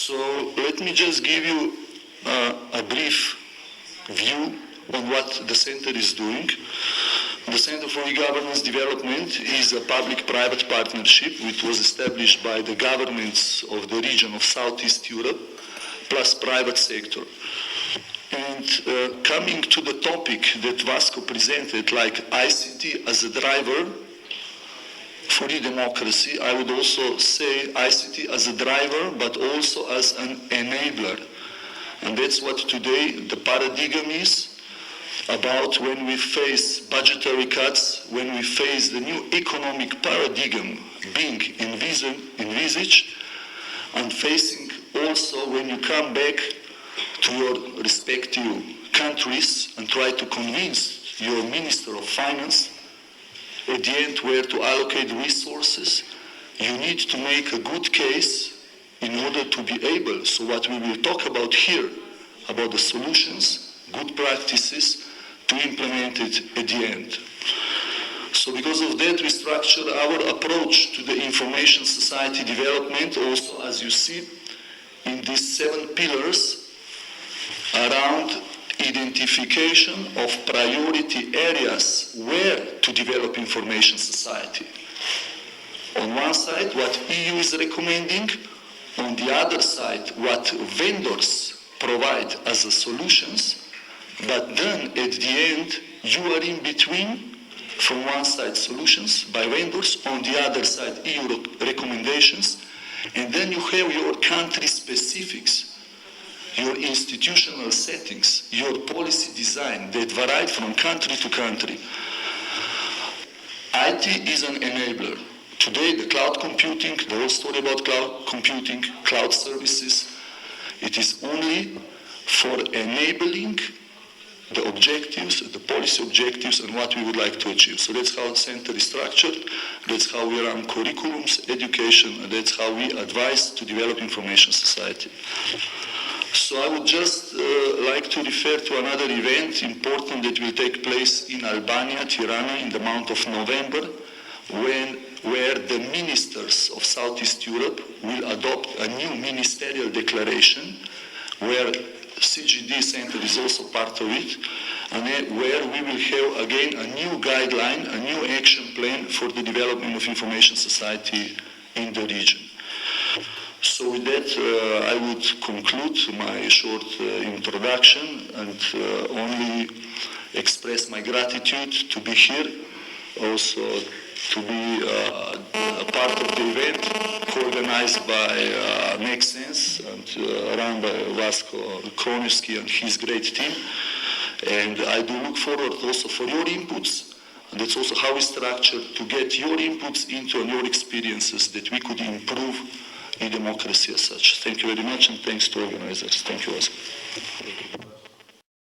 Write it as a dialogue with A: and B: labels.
A: So let me just give you a brief view on what the center is doing. The Center for E-Governance Development is a public-private partnership which was established by the governments of the region of Southeast Europe, plus private sector. And coming to the topic that Vasco presented, like ICT as a driver for e-democracy, I would also say ICT as a driver, but also as an enabler. And that's what today the paradigm is about when we face budgetary cuts, when we face the new economic paradigm being envisaged, and facing also when you come back to your respective countries and try to convince your Minister of Finance at the end where to allocate resources, you need to make a good case in order to be able. So what we will talk about here, about the solutions, good practices, to implement it at the end. So because of that, we structured our approach to the information society development also, as you see, in these 7 pillars around identification of priority areas where to develop information society. On one side, what EU is recommending. On the other side, what vendors provide as a solutions. But then at the end, you are in between, from one side solutions by vendors, on the other side EU recommendations, and then you have your country specifics, your institutional settings, your policy design that vary from country to country. IT is an enabler. Today, the cloud computing, the whole story about cloud computing, cloud services, it is only for enabling the objectives, the policy objectives, and what we would like to achieve. So that's how the center is structured, that's how we run curriculums, education, and that's how we advise to develop information society. So I would just like to refer to another event important that will take place in Albania, Tirana, in the month of November, where the ministers of Southeast Europe will adopt a new ministerial declaration where CeGD Center is also part of it, and where we will have again a new guideline, a new action plan for the development of information society in the region. So with that, I would conclude my short introduction and only express my gratitude to be here, also to be a part of the event co-organized by Make Sense and run by Vasco Kronevski and his great team. And I do look forward also for your inputs, and that's also how we structured to get your inputs into and your experiences that we could improve in democracy as such. Thank you very much, and thanks to organizers. Thank you, Vasco.